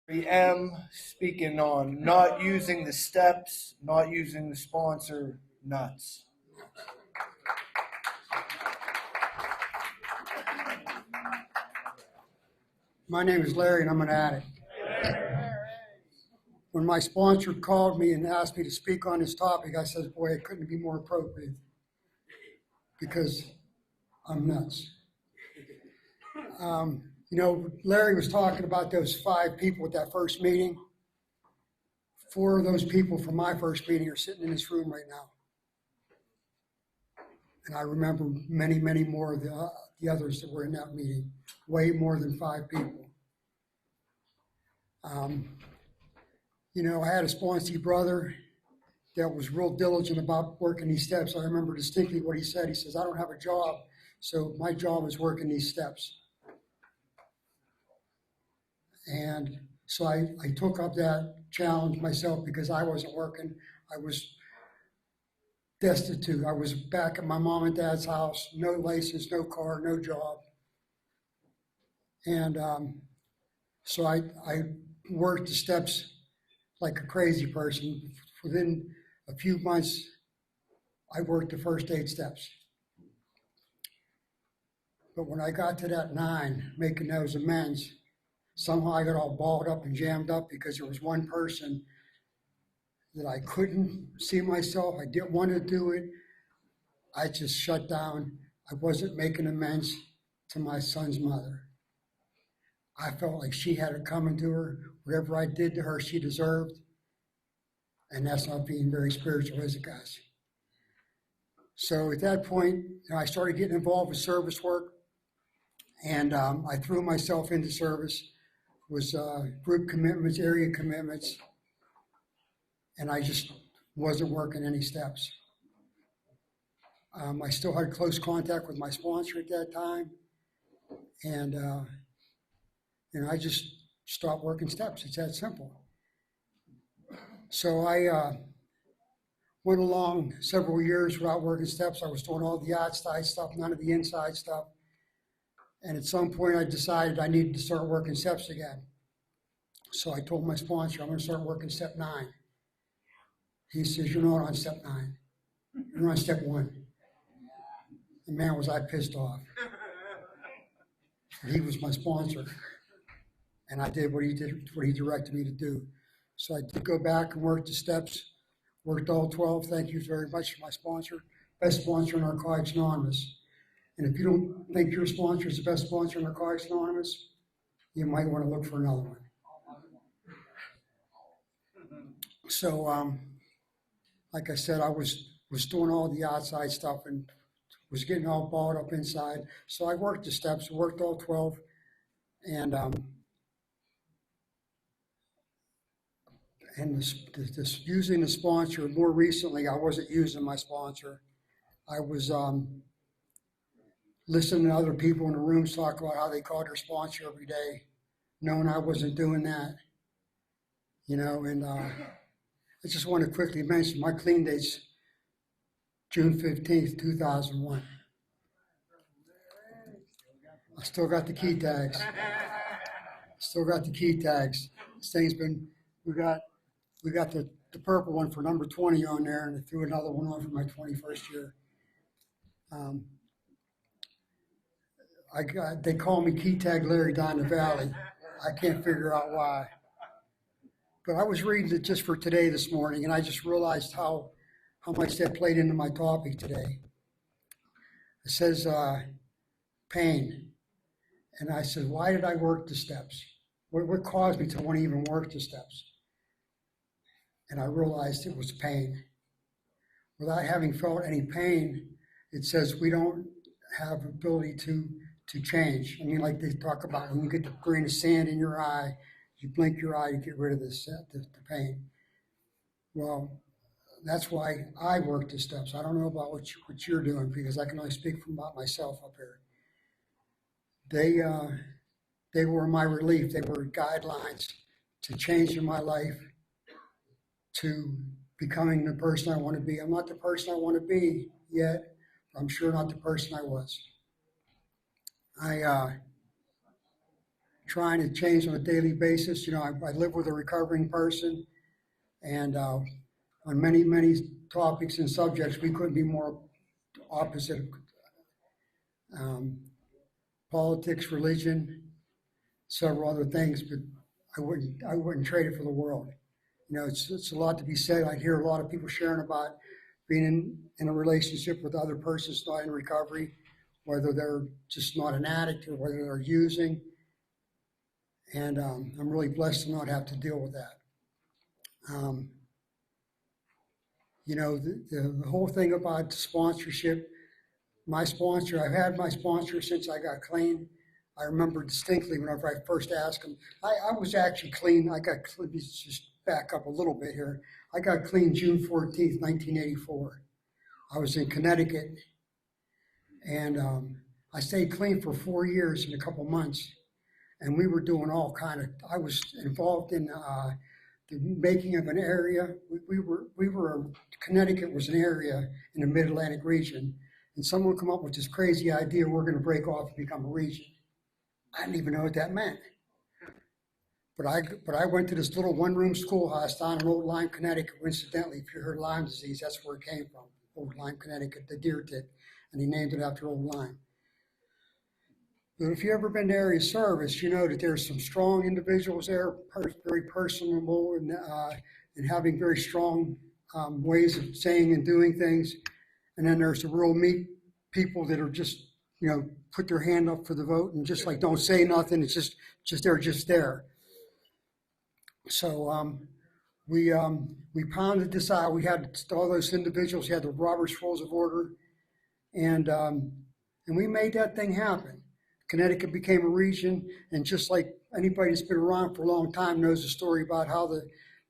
am speaking on not using the steps, not using the sponsor nuts. My name is Larry and I'm an addict. When my sponsor called me and asked me to speak on this topic, I said, boy, it couldn't be more appropriate because I'm nuts. Larry was talking about those 5 people at that first meeting. 4 of those people from my first meeting are sitting in this room right now. And I remember many, many more of the others that were in that meeting, way more than 5 people. I had a sponsee brother that was real diligent about working these steps. I remember distinctly what he said. He says, I don't have a job, so my job is working these steps. And so I took up that challenge myself because I wasn't working. I was destitute. I was back at my mom and dad's house, no license, no car, no job. And so I worked the steps like a crazy person. Within a few months, I worked the first 8 steps. But when I got to that 9, making those amends, somehow I got all balled up and jammed up because there was one person that I couldn't see myself. I didn't want to do it. I just shut down. I wasn't making amends to my son's mother. I felt like she had it coming to her. Whatever I did to her, she deserved. And that's not being very spiritual, is it, guys? So at that point, I started getting involved with service work. And I threw myself into service. It was group commitments, area commitments. And I just wasn't working any steps. I still had close contact with my sponsor at that time. And, I just stopped working steps. It's that simple. So I went along several years without working steps. I was doing all the outside stuff, none of the inside stuff. And at some point I decided I needed to start working steps again. So I told my sponsor, I'm going to start working step 9. He says, you're not on step 9. You're on step 1. And man, was I pissed off. He was my sponsor. And I did what he directed me to do. So I did go back and work the steps, worked all 12. Thank you very much for my sponsor, best sponsor in Narcotics Anonymous. And if you don't think your sponsor is the best sponsor in Narcotics Anonymous, you might want to look for another one. So, like I said, I was doing all the outside stuff and was getting all balled up inside. So I worked the steps, worked all 12, and this using the sponsor. More recently, I wasn't using my sponsor. I was listening to other people in the rooms talk about how they called their sponsor every day, knowing I wasn't doing that. And I just want to quickly mention my clean date's June 15th, 2001. I still got the key tags. This thing's been, we got the purple one for number 20 on there, and I threw another one on for my 21st year. They call me Key Tag Larry down the valley. I can't figure out why. But I was reading it just for today this morning, and I just realized how much that played into my topic today. It says pain. And I said, why did I work the steps? What caused me to want to even work the steps? And I realized it was pain. Without having felt any pain, it says we don't have ability to change. I mean, like they talk about when you get the grain of sand in your eye, you blink your eye to get rid of the pain. Well, that's why I work the steps. I don't know about what you're doing because I can only speak about myself up here. They were my relief. They were guidelines to changing my life, to becoming the person I want to be. I'm not the person I want to be yet. I'm sure not the person I was. I trying to change on a daily basis. I live with a recovering person, and on many topics and subjects, we couldn't be more opposite. Um, Politics, religion, several other things, but I wouldn't trade it for the world. It's a lot to be said. I hear a lot of people sharing about being in a relationship with other persons not in recovery, whether they're just not an addict or whether they're using. And I'm really blessed to not have to deal with that. The whole thing about sponsorship, my sponsor, I've had my sponsor since I got clean. I remember distinctly whenever I first asked him, I was actually clean. Let me just back up a little bit here. I got clean June 14th, 1984. I was in Connecticut, and I stayed clean for 4 years and a couple months. And we were doing I was involved in the making of an area. Connecticut was an area in the mid-Atlantic region, and someone come up with this crazy idea, we're going to break off and become a region. I didn't even know what that meant. But I went to this little one-room schoolhouse down in Old Lyme, Connecticut. Incidentally, if you heard Lyme disease, that's where it came from, Old Lyme, Connecticut, the deer did, and he named it after Old Lyme. But if you've ever been to area service, you know that there's some strong individuals there, very personable, and having very strong ways of saying and doing things. And then there's the real meat people that are just, put their hand up for the vote and just like don't say nothing. It's just they're just there. So we pounded this out. We had all those individuals. We had the Robert's Rules of Order, and we made that thing happen. Connecticut became a region, and just like anybody that's been around for a long time knows the story about how the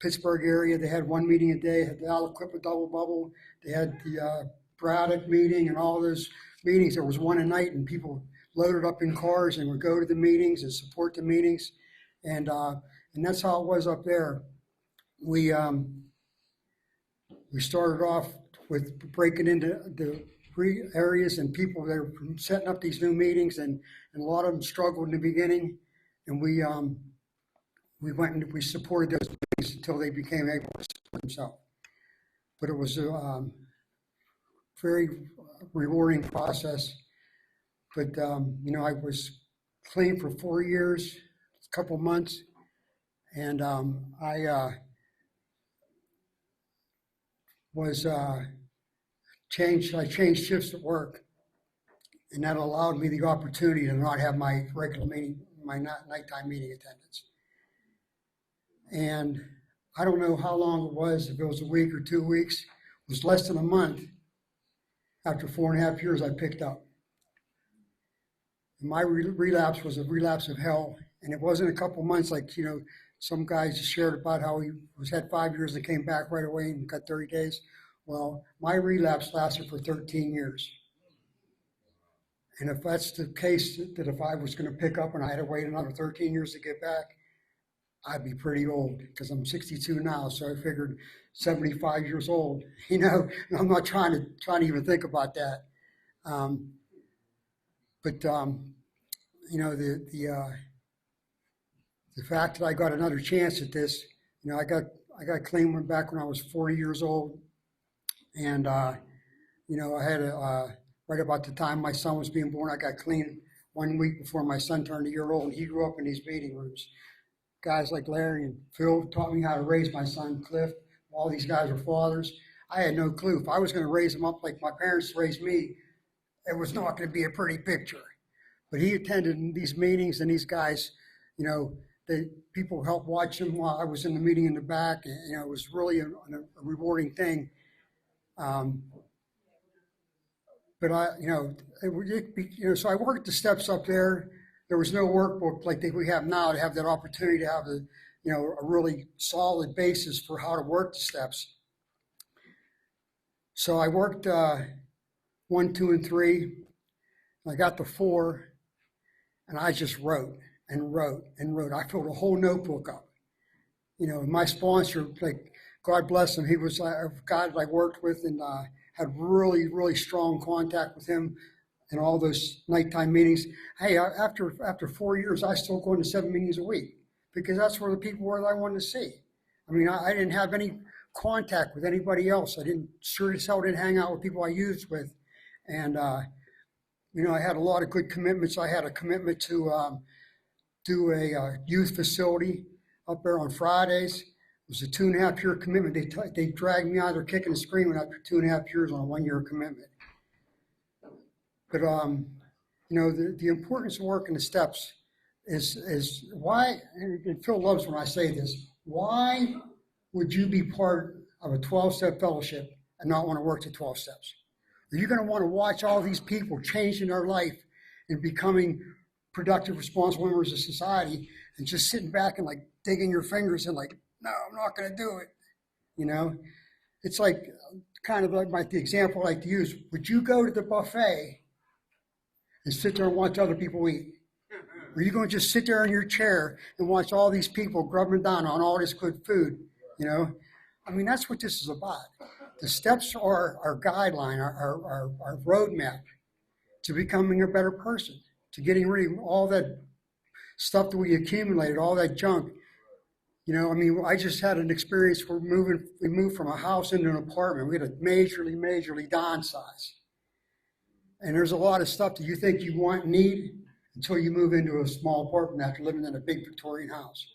Pittsburgh area, they had one meeting a day, had the Aliquippa double bubble, they had the Braddock meeting and all those meetings. There was one a night, and people loaded up in cars and would go to the meetings and support the meetings, and that's how it was up there. We started off with breaking into the areas and people that were setting up these new meetings, and a lot of them struggled in the beginning, and we went and we supported those meetings until they became able to support themselves. But it was a very rewarding process. But I was clean for 4 years, a couple months, and I changed shifts at work, and that allowed me the opportunity to not have my regular meeting, my nighttime meeting attendance. And I don't know how long it was, if it was a week or 2 weeks, it was less than a month. After 4.5 years, I picked up. And my relapse was a relapse of hell, and it wasn't a couple months like, some guys just shared about how he had 5 years and came back right away and got 30 days. Well, my relapse lasted for 13 years. And if that's the case, that if I was going to pick up and I had to wait another 13 years to get back, I'd be pretty old, because I'm 62 now. So I figured 75 years old, I'm not trying to even think about that. The fact that I got another chance at this, I got clean back when I was 40 years old. And, I had right about the time my son was being born, I got clean 1 week before my son turned a year old, and he grew up in these meeting rooms. Guys like Larry and Phil taught me how to raise my son, Cliff. All these guys are fathers. I had no clue. If I was going to raise him up like my parents raised me, it was not going to be a pretty picture. But he attended these meetings, and these guys, people helped watch him while I was in the meeting in the back. And, it was really a rewarding thing. But so I worked the steps up there. There was no workbook like we have now to have that opportunity to have a really solid basis for how to work the steps. So I worked 1, 2, and 3. I got to 4, and I just wrote and wrote and wrote. I filled a whole notebook up. My sponsor, God bless him, he was a guy that I worked with and had really, really strong contact with him. and all those nighttime meetings. Hey, after 4 years, I still going to 7 meetings a week because that's where the people were that I wanted to see. I mean, I didn't have any contact with anybody else. I didn't sure as hell didn't hang out with people I used with, and I had a lot of good commitments. I had a commitment to do a youth facility up there on Fridays. It was a 2.5 year commitment. They dragged me out there kicking and screaming after 2.5 years on a 1 year commitment. But the importance of working the steps is why, and Phil loves when I say this, why would you be part of a 12-step fellowship and not want to work the 12 steps? Are you going to want to watch all these people changing their life and becoming productive, responsible members of society and just sitting back and like digging your fingers and like, no, I'm not going to do it. It's like kind of like the example I like to use. Would you go to the buffet and sit there and watch other people eat? Or are you going to just sit there in your chair and watch all these people grubbing down on all this good food? I mean, that's what this is about. The steps are our guideline, our roadmap to becoming a better person, to getting rid of all that stuff that we accumulated, all that junk. I just had an experience where we moved from a house into an apartment. We had a majorly downsize. And there's a lot of stuff that you think you want and need until you move into a small apartment after living in a big Victorian house.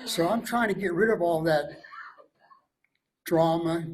So I'm trying to get rid of all that trauma,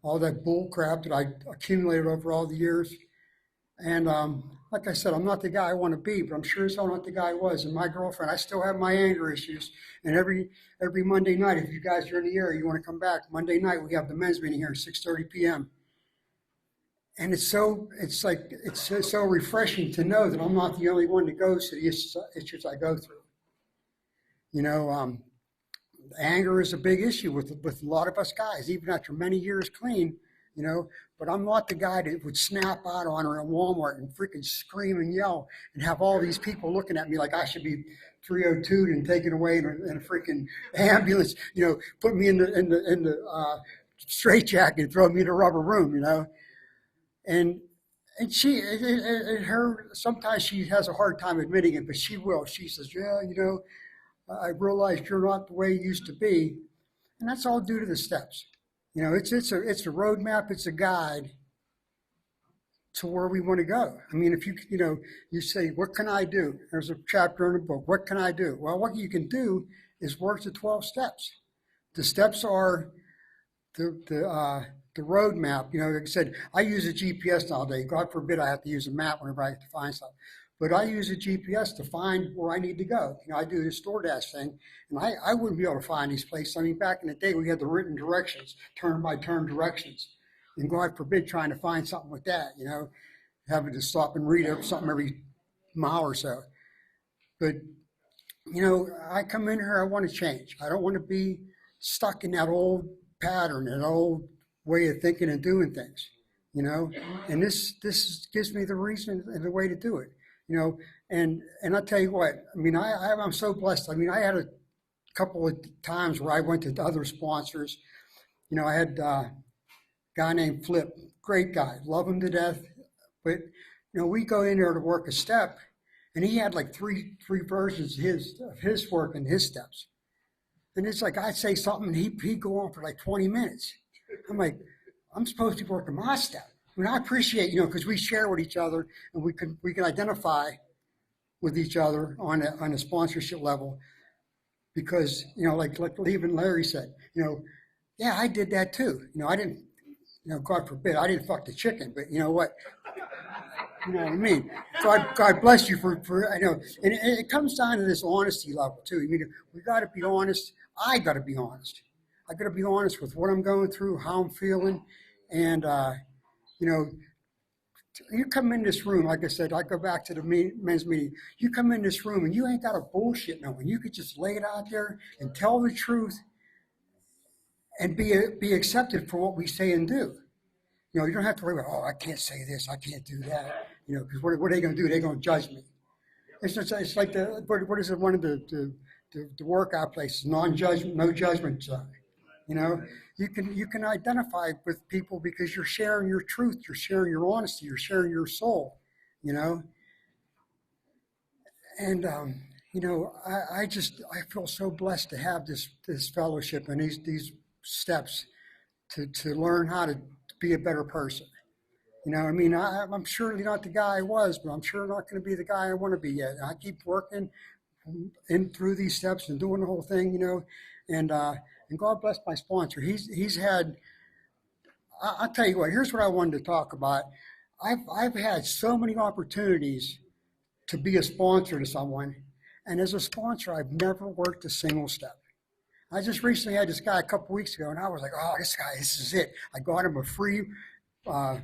all that bull crap that I accumulated over all the years. And like I said, I'm not the guy I want to be, but I'm sure as hell not the guy I was. And my girlfriend, I still have my anger issues. And every Monday night, if you guys are in the area, you want to come back, Monday night we have the men's meeting here at 6:30 p.m. And it's so refreshing to know that I'm not the only one that goes through the issues I go through. Anger is a big issue with a lot of us guys, even after many years clean, but I'm not the guy that would snap out on her at Walmart and freaking scream and yell and have all these people looking at me like I should be 302'd and taken away in a freaking ambulance, put me in the straitjacket and throw me in a rubber room, And her, sometimes she has a hard time admitting it, but she will. She says, yeah, I realized you're not the way you used to be. And that's all due to the steps. It's a roadmap, it's a guide to where we want to go. I mean, if you say, what can I do? There's a chapter in the book, what can I do? Well, what you can do is work the 12 steps. The steps are the roadmap. Like I said, I use a GPS nowadays. God forbid I have to use a map whenever I have to find something. But I use a GPS to find where I need to go. I do this DoorDash thing, and I wouldn't be able to find these places. I mean, back in the day, we had the written directions, turn-by-turn directions. And God forbid trying to find something with that, having to stop and read something every mile or so. But, I come in here, I want to change. I don't want to be stuck in that old pattern, that old way of thinking and doing things, and this gives me the reason and the way to do it, and I'll tell you what, I mean, I'm so blessed. I mean, I had a couple of times where I went to other sponsors. I had a guy named Flip, great guy, love him to death, but we go in there to work a step, and he had like three versions of his work and his steps. And it's like I'd say something, and he'd go on for like 20 minutes. I'm like, I'm supposed to be working my step. I mean, I appreciate, because we share with each other, and we can identify with each other on a sponsorship level. Because, like even Larry said, yeah, I did that too. I didn't, God forbid, I didn't fuck the chicken, but you know what? You know what I mean? God bless you for and it comes down to this honesty level too. We got to be honest. I got to be honest. I got to be honest with what I'm going through, how I'm feeling, and you come in this room, like I said, I go back to the men's meeting. You come in this room and you ain't got a bullshit no one. You could just lay it out there and tell the truth and be accepted for what we say and do. You don't have to worry about, I can't say this, I can't do that. Because what are they going to do? They're going to judge me. It's like what is it? One of the workout places, no judgment zone. You know, you can identify with people because you're sharing your truth, you're sharing your honesty, you're sharing your soul. You know, and I feel so blessed to have this fellowship and these steps to learn how to be a better person. You know, I mean, I'm surely not the guy I was, but I'm sure not going to be the guy I want to be yet. I keep working in through these steps and doing the whole thing, you know, and uh, and God bless my sponsor. He's had. I'll tell you what. Here's what I wanted to talk about. I've had so many opportunities to be a sponsor to someone, and as a sponsor, I've never worked a single step. I just recently had this guy a couple weeks ago, and I was like, "Oh, this is it." I got him a free uh,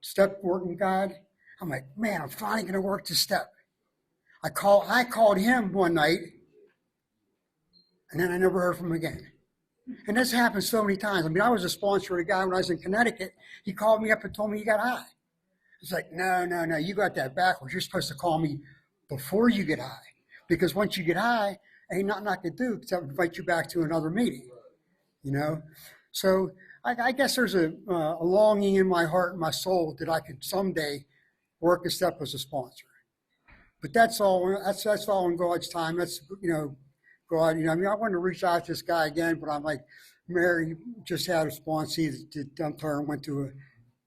step working guide. I'm like, "Man, I'm finally going to work this step." I called him one night, and then I never heard from him again. And this happened so many times. I mean, I was a sponsor of a guy when I was in Connecticut. He called me up and told me he got high. It's like, no, no, no, you got that backwards. You're supposed to call me before you get high. Because once you get high, ain't nothing I can do except invite you back to another meeting, you know? So I guess there's a longing in my heart and my soul that I could someday work a step as a sponsor. But that's all. That's all in God's time. That's God. I mean, I wanted to reach out to this guy again, but I'm like, Mary just had a sponsor that dumped her and went to a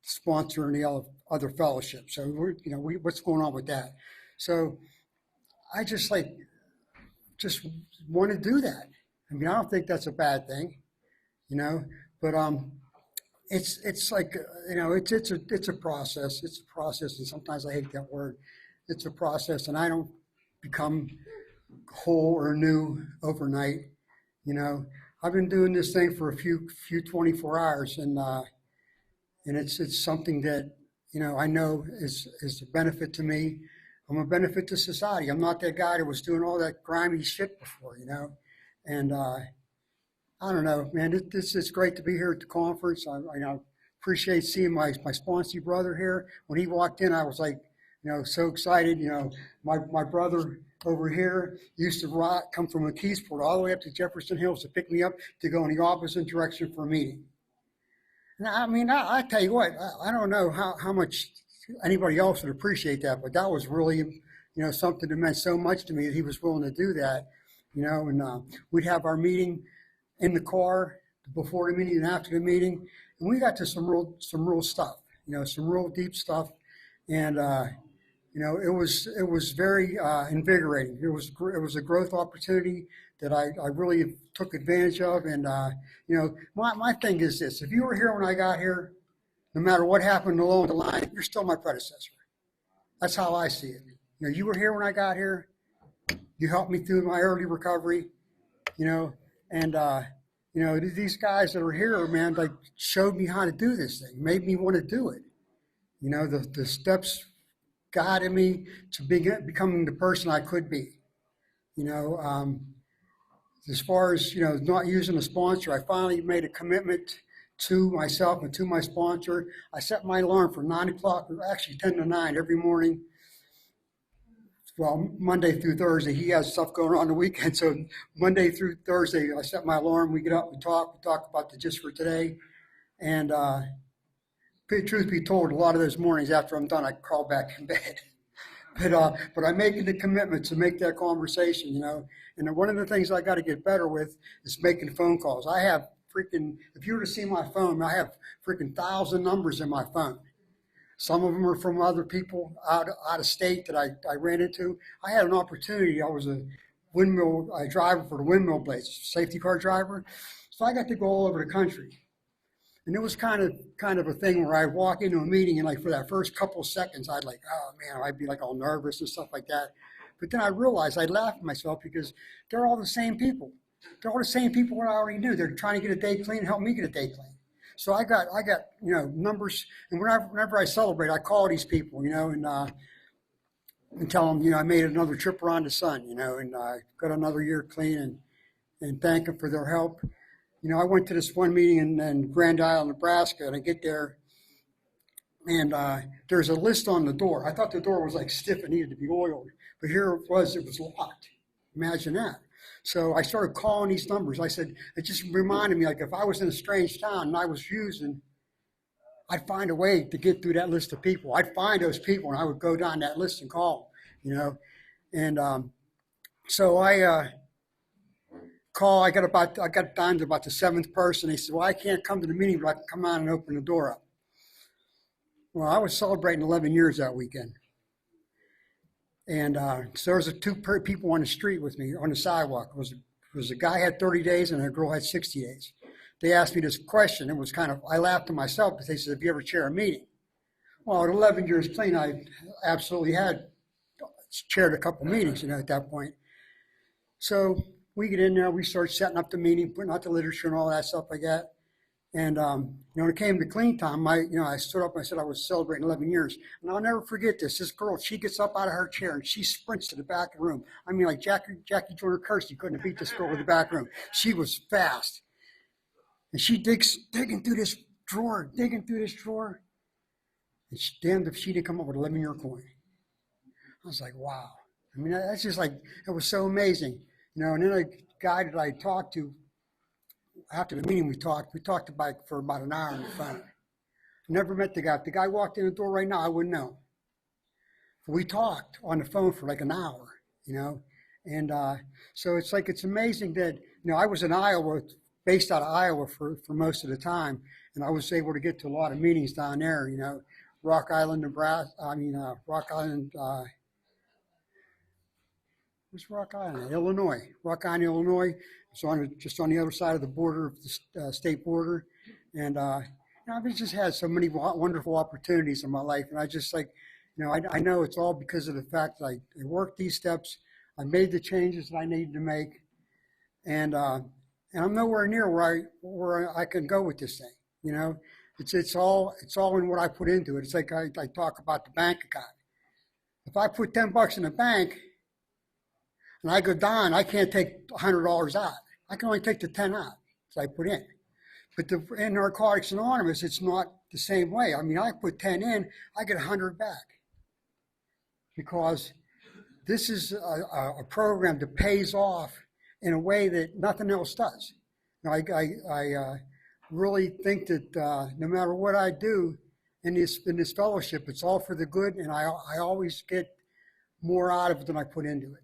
sponsor in the other fellowship. So what's going on with that? So I just want to do that. I mean, I don't think that's a bad thing, you know. But it's like it's a process. It's a process, and sometimes I hate that word. It's a process, and I don't become whole or new overnight. You know, I've been doing this thing for a few 24 hours, and it's something that I know is a benefit to me. I'm a benefit to society. I'm not that guy that was doing all that grimy shit before, and I don't know, man. It's great to be here at the conference. I appreciate seeing my sponsee brother here. When he walked in, I was like, so excited. My brother over here used to come from McKeesport all the way up to Jefferson Hills to pick me up to go in the opposite direction for a meeting. And I mean, I tell you what, I don't know how much anybody else would appreciate that, but that was really, something that meant so much to me that he was willing to do that, and we'd have our meeting in the car before the meeting and after the meeting, and we got to some real stuff, some real deep stuff, and it was very invigorating. It was a growth opportunity that I really took advantage of, and my thing is this: if you were here when I got here, no matter what happened along the line, you're still my predecessor. That's how I see it. You were here when I got here. You helped me through my early recovery, and these guys that are here, man, like showed me how to do this thing, made me want to do it. The steps guided me to becoming the person I could be. As far as not using a sponsor, I finally made a commitment to myself and to my sponsor. I set my alarm for 9 o'clock, or actually 10 to 9 every morning. Well, Monday through Thursday, he has stuff going on the weekend. So Monday through Thursday, I set my alarm. We get up, we talk about the just for today. And truth be told, a lot of those mornings after I'm done, I crawl back in bed. But I'm making the commitment to make that conversation, And one of the things I got to get better with is making phone calls. I have if you were to see my phone, I have 1,000 numbers in my phone. Some of them are from other people out of state that I ran into. I had an opportunity. I was a windmill driver for the windmill blades, safety car driver. So I got to go all over the country. And it was kind of a thing where I'd walk into a meeting and like for that first couple of seconds, I'd like, oh man, I'd be like all nervous and stuff like that. But then I realized I'd laugh at myself because they're all the same people. They're all the same people that I already knew. They're trying to get a day clean and help me get a day clean. So I got numbers, and whenever I celebrate, I call these people, and tell them, I made another trip around the sun, and I got another year clean, and thank them for their help. I went to this one meeting in Grand Isle, Nebraska, and I get there, and there's a list on the door. I thought the door was like stiff and needed to be oiled, but here it was locked. Imagine that. So I started calling these numbers. I said, it just reminded me, like if I was in a strange town and I was using, I'd find a way to get through that list of people. I'd find those people and I would go down that list and call them, you know. And so I I got down to about the seventh person. He said, well, I can't come to the meeting, but I can come out and open the door up. Well, I was celebrating 11 years that weekend. And so there was two people on the street with me on the sidewalk. It was a guy had 30 days and a girl had 60 days. They asked me this question. It was kind of, I laughed to myself, but they said, have you ever chaired a meeting? Well, at 11 years clean, I absolutely had chaired a couple meetings, you know, at that point. So we get in there, we start setting up the meeting, putting out the literature and all that stuff like that. And, when it came to clean time, I stood up and I said I was celebrating 11 years. And I'll never forget this. This girl, she gets up out of her chair and she sprints to the back of the room. I mean, like Jackie Joyner Kersey couldn't have beat this girl in the back room. She was fast. And she digging through this drawer. And she, damned if she didn't come up with an 11-year coin. I was like, wow. I mean, that's just like, it was so amazing. You know, and then a guy that I talked to, after the meeting we talked for about an hour on the phone. Never met the guy. If the guy walked in the door right now, I wouldn't know. We talked on the phone for like an hour, you know. And so it's like, it's amazing that, you know, I was in Iowa, based out of Iowa for most of the time. And I was able to get to a lot of meetings down there, you know, Rock Island, Nebraska, Rock Island, where's Rock Island? Illinois. Rock Island, Illinois. It's just on the other side of the border of the state border. And, I've just had so many wonderful opportunities in my life. And I just like, you know, I know it's all because of the fact that I worked these steps. I made the changes that I needed to make. And I'm nowhere near where I can go with this thing. You know, it's all in what I put into it. It's like I talk about the bank account. If I put $10 in the bank and I go down, I can't take $100 out. I can only take the 10 out that I put in. But in Narcotics Anonymous, it's not the same way. I mean, I put 10 in, I get 100 back. Because this is a program that pays off in a way that nothing else does. Now, I really think that no matter what I do in this fellowship, it's all for the good, and I always get more out of it than I put into it.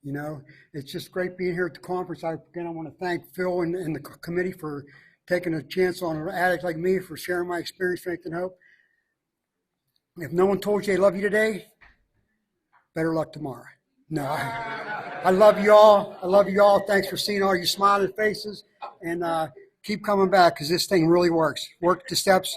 You know, it's just great being here at the conference. I want to thank Phil and the committee for taking a chance on an addict like me, for sharing my experience, strength, and hope. If no one told you they love you today, better luck tomorrow. No, I love you all. I love you all. Thanks for seeing all your smiling faces, and keep coming back because this thing really works. Work the steps,